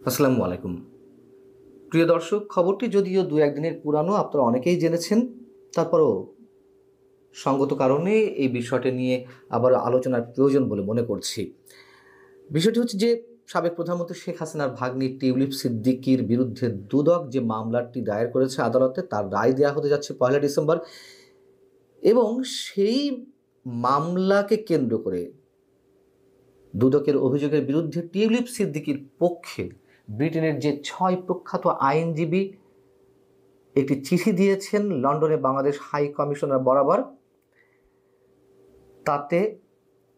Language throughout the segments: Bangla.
আসসালামু আলাইকুম। প্রিয় দর্শক, খবরটি যদিও দু একদিনের পুরানো, আপনারা অনেকেই জেনেছেন। তারপরও সঙ্গত কারণে এই বিষয়টি নিয়ে আবার আলোচনার প্রয়োজন বলে মনে করছি। বিষয়টি হচ্ছে যে সাবেক প্রধানমন্ত্রী শেখ হাসিনার ভাগ্নি টিউলিপ সিদ্দিকীর বিরুদ্ধে দুদক যে মামলাটি দায়ের করেছে আদালতে, তার রায় দেওয়া হতে যাচ্ছে 1 ডিসেম্বর। এবং সেই মামলাকে কেন্দ্র করে দুদকের অভিযোগের বিরুদ্ধে টিউলিপ সিদ্দিকীর পক্ষে ব্রিটেনের যে 6 প্রখ্যাত আইনজীবী একটি চিঠি দিয়েছেন লন্ডনে বাংলাদেশ হাই কমিশনার বরাবর। তাতে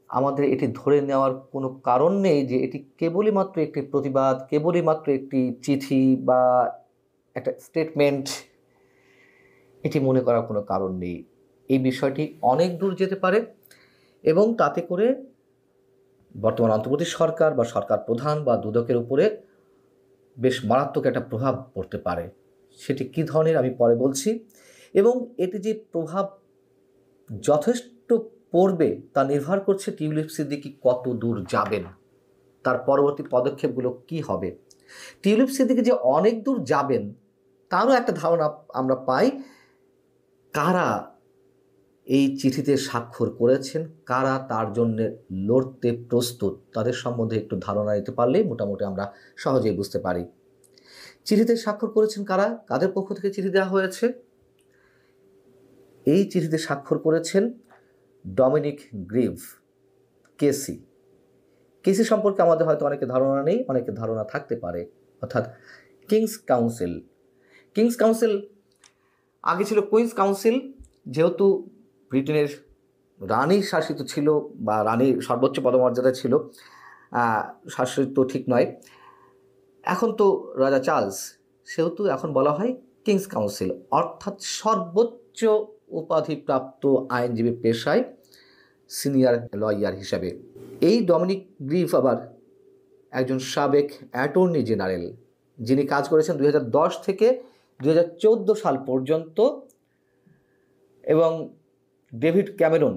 আমাদের এটি ধরে নেওয়ার কোনো কারণ নেই যে এটি কেবলই মাত্র একটি প্রতিবাদ, কেবলই মাত্র একটি চিঠি বা একটা স্টেটমেন্ট, এটি মনে করার কোনো কারণ নেই। এই বিষয়টি অনেক দূর যেতে পারে এবং তাতে করে বর্তমান অন্তর্বর্তী সরকার বা সরকার প্রধান বা দুদকের উপরে বেশ মারাত্মক একটা প্রভাব পড়তে পারে। সেটি কী ধরনের আমি পরে বলছি। এবং এটি যে প্রভাব যথেষ্ট পড়বে তা নির্ভর করছে টিউলিপ সিদ্দিকী কত দূর যাবেন, তার পরবর্তী পদক্ষেপগুলো কি হবে। টিউলিপ সিদ্দিকী যে অনেক দূর যাবেন তারও একটা ধারণা আমরা পাই। কারা এই চিঠিতে স্বাক্ষর করেছেন, কারা তার জন্য লড়তে প্রস্তুত, তাদের সম্বন্ধে একটু ধারণা নিতে পারলেই মোটামুটি আমরা সহজেই বুঝতে পারি। চিঠিতে স্বাক্ষর করেছেন কারা, কাদের পক্ষ থেকে চিঠি দেওয়া হয়েছে। এই চিঠিতে স্বাক্ষর করেছেন ডমিনিক গ্রিভ, কেসি। কেসি সম্পর্কে আমাদের হয়তো অনেকে ধারণা নেই, অনেকে ধারণা থাকতে পারে। অর্থাৎ কিংস কাউন্সিল, কিংস কাউন্সিল আগে ছিল কুইন্স কাউন্সিল। যেহেতু ব্রিটেনের রানী শাসিত ছিল বা রানীর সর্বোচ্চ পদমর্যাদা ছিল, শাসিত ঠিক নয়, এখন তো রাজা চার্লস, সেহেতু এখন বলা হয় কিংস কাউন্সিল, অর্থাৎ সর্বোচ্চ উপাধিপ্রাপ্ত আইনজীবী পেশায় সিনিয়র লয়ার হিসাবে। এই ডমিনিক গ্রিভ আবার একজন সাবেক অ্যাটর্নি জেনারেল, যিনি কাজ করেছেন 2010 থেকে 2014 সাল পর্যন্ত। এবং ডেভিড ক্যামেরন,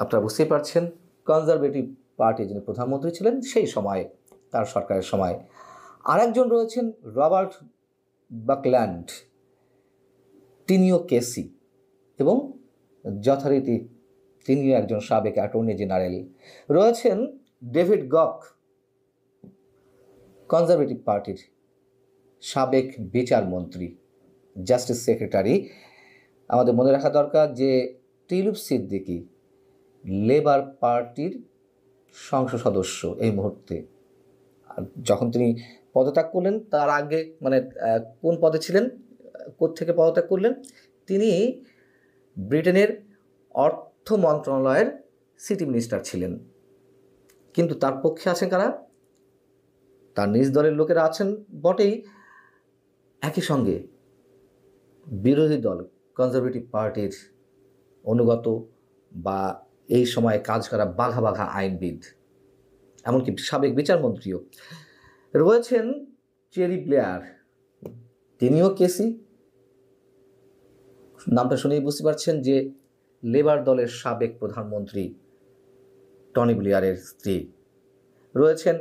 আপনারা বুঝতেই পারছেন, কনজারভেটিভ পার্টি যিনি প্রধানমন্ত্রী ছিলেন সেই সময়, তার সরকারের সময়। আরেকজন রয়েছেন রবার্ট বাকল্যান্ড, তিনিও কেসি এবং যথারীতি তিনিও একজন সাবেক অ্যাটর্নি জেনারেল। রয়েছেন ডেভিড গক, কনজারভেটিভ পার্টির সাবেক বিচারমন্ত্রী, জাস্টিস সেক্রেটারি। আমাদের মনে রাখা দরকার যে টিউলিপ সিদ্দিকী লেবার পার্টির সংসদ সদস্য এই মুহূর্তে। যখন তিনি পদত্যাগ করলেন তার আগে কোন পদে ছিলেন, কোত্থেকে পদত্যাগ করলেন, তিনি ব্রিটেনের অর্থ মন্ত্রণালয়ের সিটি মিনিস্টার ছিলেন। কিন্তু তার পক্ষে আছেন কারা, তার নিজ দলের লোকেরা আছেন বটেই, একই সঙ্গে বিরোধী দল কনজারভেটিভ পার্টির অনুগত বা এই সময়ে কাজ করা বাঘা বাঘা আইনবিদ, এমনকি সাবেক বিচারমন্ত্রীও রয়েছেন। চেরি ব্লেয়ার, তিনিও কেসি, নামটা শুনেই বুঝতে পারছেন যে লেবার দলের সাবেক প্রধানমন্ত্রী টনি ব্লেয়ারের স্ত্রী। রয়েছেন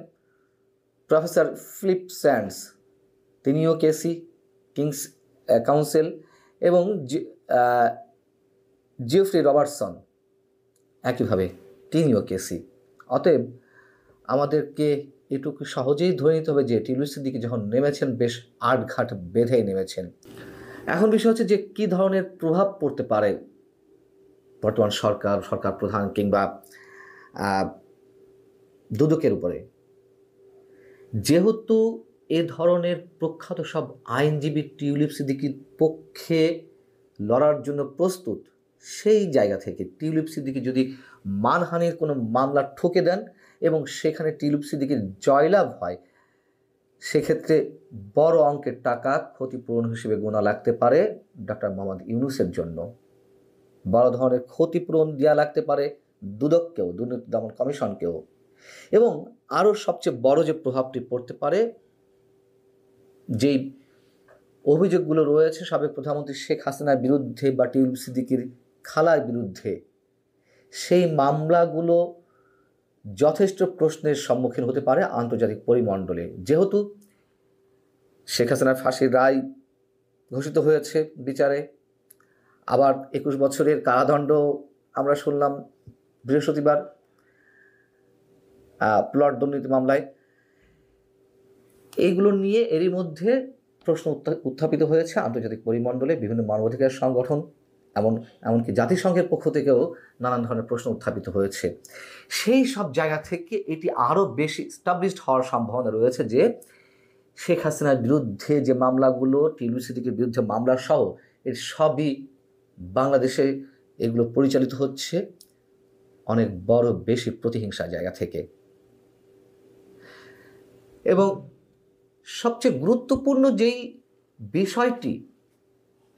প্রফেসর ফিলিপ স্যান্ডস, তিনিও কেসি, কিংস কাউন্সিল। এবং জিওফ্রি রবার্টসন একইভাবে তিনিও কেসি। অতএব আমাদেরকে এটুকু সহজেই ধরে নিতে হবে যে টিউলিপ সিদ্দিকী যখন নেমেছেন বেশ আটঘাট বেঁধেই নেমেছেন। এখন বিষয় হচ্ছে যে কী ধরনের প্রভাব পড়তে পারে বর্তমান সরকার প্রধান কিংবা দুদকের উপরে। যেহেতু এ ধরনের প্রখ্যাত সব আইনজীবী টিউলিপ সিদ্দিকীর পক্ষে লড়ার জন্য প্রস্তুত, সেই জায়গা থেকে টিউলিপ সিদ্দিকী যদি মানহানির কোনো মামলা ঠুকে দেন এবং সেখানে টিউলিপ সিদ্দিকীর জয়লাভ হয়, সেক্ষেত্রে বড় অঙ্কের টাকা ক্ষতিপূরণ হিসেবে গোনা লাগতে পারে ডক্টর মোহাম্মদ ইউনূসের জন্য। বড় ধরনের ক্ষতিপূরণ দেওয়া লাগতে পারে দুদককেও, দুর্নীতি দমন কমিশনকেও। এবং আরও সবচেয়ে বড় যে প্রভাবটি পড়তে পারে, যেই অভিযোগগুলো রয়েছে সাবেক প্রধানমন্ত্রী শেখ হাসিনার বিরুদ্ধে বা টিউলিপ সিদ্দিকীর খালার বিরুদ্ধে, সেই মামলাগুলো যথেষ্ট প্রশ্নের সম্মুখীন হতে পারে আন্তর্জাতিক পরিমণ্ডলে। যেহেতু শেখ হাসিনার ফাঁসির রায় ঘোষিত হয়েছে বিচারে, আবার 21 বছরের কারাদণ্ড আমরা শুনলাম বৃহস্পতিবার প্লট দুর্নীতি মামলায়। এইগুলো নিয়ে এরই মধ্যে প্রশ্ন উত্থাপিত হয়েছে আন্তর্জাতিক পরিমণ্ডলে, বিভিন্ন মানবাধিকার সংগঠন এমনকি জাতিসংঘের পক্ষ থেকেও নানান ধরনের প্রশ্ন উত্থাপিত হয়েছে। সেই সব জায়গা থেকে এটি আরও বেশি এস্টাবলিশড হওয়ার সম্ভাবনা রয়েছে যে শেখ হাসিনার বিরুদ্ধে যে মামলাগুলো, টিউলিপ সিদ্দিকীর বিরুদ্ধে মামলা সহ এর সবই বাংলাদেশে এগুলো পরিচালিত হচ্ছে অনেক বড় বেশি প্রতিহিংসার জায়গা থেকে। এবং সবচেয়ে গুরুত্বপূর্ণ যেই বিষয়টি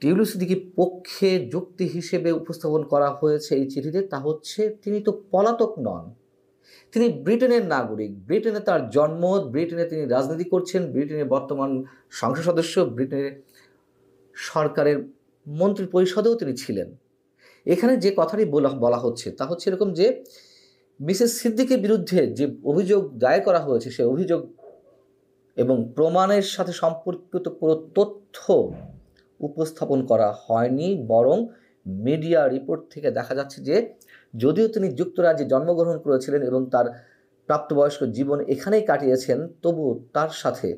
টিউলিপ সিদ্দিকীর পক্ষে যুক্তি হিসেবে উপস্থাপন করা হয়েছে এই চিঠিতে, তা হচ্ছে তিনি তো পলাতক নন, তিনি ব্রিটেনের নাগরিক, ব্রিটেনে তার জন্ম, ব্রিটেনে তিনি রাজনীতি করছেন, ব্রিটেনের বর্তমান সংসদ সদস্য, ব্রিটেনের সরকারের মন্ত্রী পরিষদেও তিনি ছিলেন। এখানে যে কথাটি বলা হচ্ছে তা হচ্ছে এরকম যে মিসেস সিদ্দিকীর বিরুদ্ধে যে অভিযোগ দায়ের করা হয়েছে সে অভিযোগ এবং প্রমাণের সাথে সম্পর্কিত কোনো তথ্য উপস্থাপন করা হয়নি, বরং মিডিয়া রিপোর্ট থেকে দেখা যাচ্ছে যে যদিও তিনি যুক্তরাজ্যে জন্মগ্রহণ করেছিলেন এবং তার প্রাপ্তবয়স্ক জীবন এখানেই কাটিয়েছেন, তবুও তার সাথে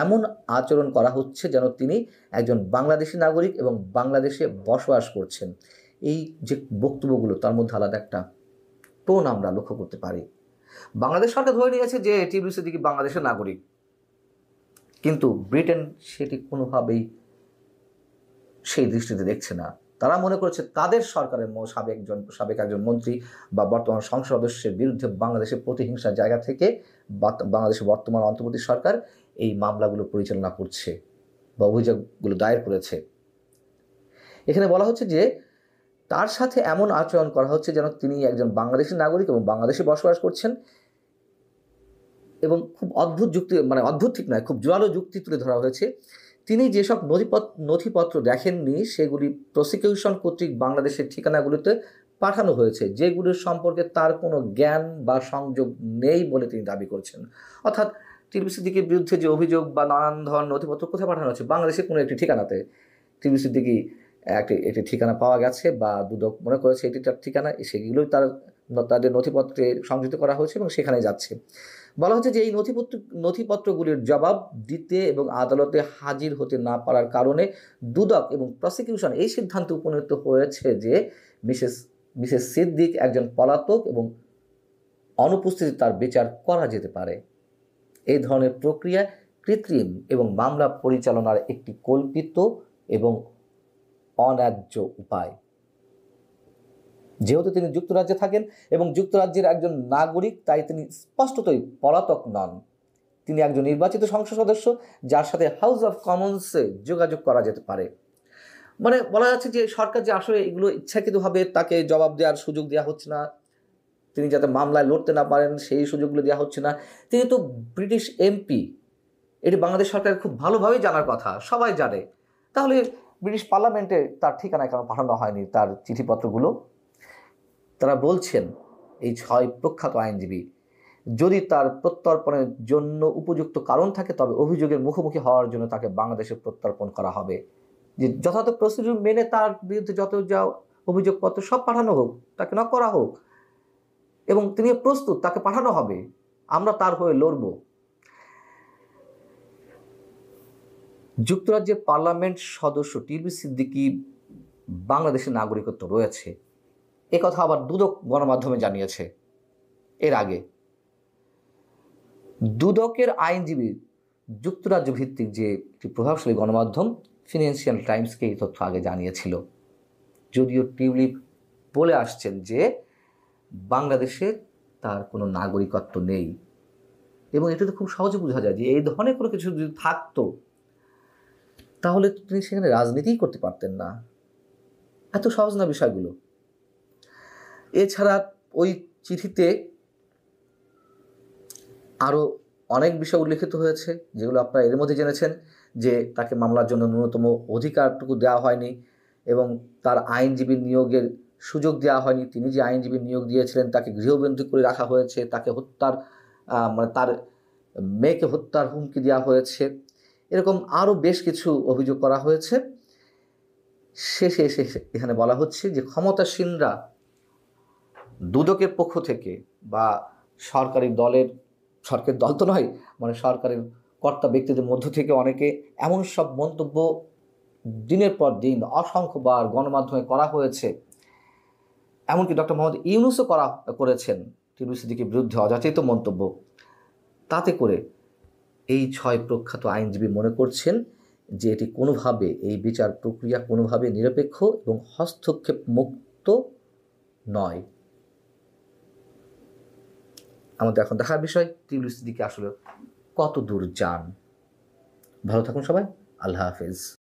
এমন আচরণ করা হচ্ছে যেন তিনি একজন বাংলাদেশি নাগরিক এবং বাংলাদেশে বসবাস করছেন। এই যে বক্তব্যগুলো, তার মধ্যে আলাদা একটা টোন আমরা লক্ষ্য করতে পারি। বাংলাদেশ সরকার ধরে নিয়েছে যে টিউলিপ সিদ্দিকী বাংলাদেশের নাগরিক, কিন্তু ব্রিটেন সেটি কোনোভাবেই সেই দৃষ্টিতে দেখছে না। তারা মনে করছে তাদের সরকারের সাবেক একজন মন্ত্রী বা বর্তমান সংসদ সদস্যের বিরুদ্ধে বাংলাদেশের প্রতিহিংসার জায়গা থেকে বাংলাদেশের বর্তমান অন্তর্বর্তী সরকার এই মামলাগুলো পরিচালনা করছে বা অভিযোগগুলো দায়ের করেছে। এখানে বলা হচ্ছে যে তার সাথে এমন আচরণ করা হচ্ছে যেন তিনি একজন বাংলাদেশি নাগরিক এবং বাংলাদেশে বসবাস করছেন, এবং খুব অদ্ভুত যুক্তি, মানে অদ্ভুত ঠিক নয়, খুব জোরালো যুক্তি তুলে ধরা হয়েছে। তিনি যেসব নথিপত্র দেখেননি সেগুলি প্রসিকিউশন কর্তৃক বাংলাদেশের ঠিকানাগুলিতে পাঠানো হয়েছে, যেগুলির সম্পর্কে তার কোনো জ্ঞান বা সংযোগ নেই বলে তিনি দাবি করছেন। অর্থাৎ টিউলিপ সিদ্দিকীর বিরুদ্ধে যে অভিযোগ বা নানান ধরনের নথিপত্র কোথায় পাঠানো হচ্ছে, বাংলাদেশের কোনো একটি ঠিকানাতে টিউলিপ সিদ্দিকী একটি ঠিকানা পাওয়া গেছে বা দুদক মনে করেছে এটি তার ঠিকানা, সেগুলোই তাদের নথিপত্রে সংযুক্ত করা হয়েছে এবং সেখানে যাচ্ছে। বলা হচ্ছে যে এই নথিপত্রগুলির জবাব দিতে এবং আদালতে হাজির হতে না পারার কারণে দুদক এবং প্রসিকিউশন এই সিদ্ধান্তে উপনীত হয়েছে যে মিসেস সিদ্দিক একজন পলাতক এবং অনুপস্থিতি তার বিচার করা যেতে পারে। এই ধরনের প্রক্রিয়া কৃত্রিম এবং মামলা পরিচালনার একটি কল্পিত এবং অন্যায্য উপায়। যেহেতু তিনি যুক্তরাজ্যে থাকেন এবং যুক্তরাজ্যের একজন নাগরিক, তাই তিনি স্পষ্টতই পলাতক নন। তিনি একজন নির্বাচিত সংসদ সদস্য যার সাথে হাউস অফ কমন্সে যোগাযোগ করা যেতে পারে। মানে বলা যাচ্ছে যে সরকার যে আসলে এগুলো ইচ্ছাকৃতভাবে তাকে জবাব দেওয়ার সুযোগ দেওয়া হচ্ছে না, তিনি যাতে মামলায় লড়তে না পারেন সেই সুযোগগুলো দেওয়া হচ্ছে না। তিনি তো ব্রিটিশ এমপি, এটি বাংলাদেশ সরকারের খুব ভালোভাবেই জানার কথা, সবাই জানে। তাহলে ব্রিটিশ পার্লামেন্টে তার ঠিকানায় কেন পাঠানো হয়নি তার চিঠিপত্রগুলো? তারা বলছেন, এই 6 প্রখ্যাত আইনজীবী, যদি তার প্রত্যর্পণের জন্য উপযুক্ত কারণ থাকে তবে অভিযোগের মুখোমুখি হওয়ার জন্য তাকে বাংলাদেশে প্রত্যর্পণ করা হবে। যে যথাযথ প্রসিডিউর মেনে তার বিরুদ্ধে যত যা অভিযোগপত্র সব পাঠানো হোক, তাকে না করা হোক, এবং তিনি প্রস্তুত, তাকে পাঠানো হবে, আমরা তার হয়ে লড়ব। যুক্তরাজ্যের পার্লামেন্ট সদস্য টিউলিপ সিদ্দিকী বাংলাদেশের নাগরিকত্ব রয়েছে, একথা আবার দুদক গণমাধ্যমে জানিয়েছে। এর আগে দুদকের আইনজীবী যুক্তরাজ্য ভিত্তিক যে একটি প্রভাবশালী গণমাধ্যম ফিনান্সিয়াল টাইমসকে এই তথ্য আগে জানিয়েছিল। যদিও টিউলিপ বলে আসছেন যে বাংলাদেশে তার কোনো নাগরিকত্ব নেই, এবং এটা তো খুব সহজে বোঝা যায় যে এই ধরনের কোনো কিছু যদি থাকতো তাহলে তিনি সেখানে রাজনীতিই করতে পারতেন না। এত সহজ না বিষয়গুলো। এছাড়া ওই চিঠিতে আরও অনেক বিষয় উল্লেখিত হয়েছে যেগুলো আপনারা এর মধ্যে জেনেছেন, যে তাকে মামলার জন্য ন্যূনতম অধিকারটুকু দেওয়া হয়নি এবং তার আইনজীবী নিয়োগের সুযোগ দেওয়া হয়নি, তিনি যে আইনজীবী নিয়োগ দিয়েছিলেন তাকে গৃহবন্দী করে রাখা হয়েছে, তাকে হত্যার মানে তার মেয়েকে হত্যার হুমকি দেওয়া হয়েছে, এরকম আরও বেশ কিছু অভিযোগ করা হয়েছে। শেষে এসে এখানে বলা হচ্ছে যে ক্ষমতাসীনরা দুদকের পক্ষ থেকে বা সরকারি দল তো নয়, মানে সরকারের কর্তা ব্যক্তিদের মধ্য থেকে অনেকে এমন সব মন্তব্য দিনের পর দিন অসংখ্যবার গণমাধ্যমে করা হয়েছে, এমনকি ডক্টর মোহাম্মদ ইউনূসও করেছেন টিউলিপ সিদ্দিকীর বিরুদ্ধে অযাচিত মন্তব্য। তাতে করে এই 6 প্রখ্যাত আইনজীবী মনে করছেন যে এটি কোনোভাবে, এই বিচার প্রক্রিয়া কোনোভাবে নিরপেক্ষ এবং হস্তক্ষেপ মুক্ত নয়। আমাদের এখন দেখার বিষয় টিউলিপ সিদ্দিকী আসলে কত দূর যান। ভালো থাকুন সবাই, আল্লাহ হাফেজ।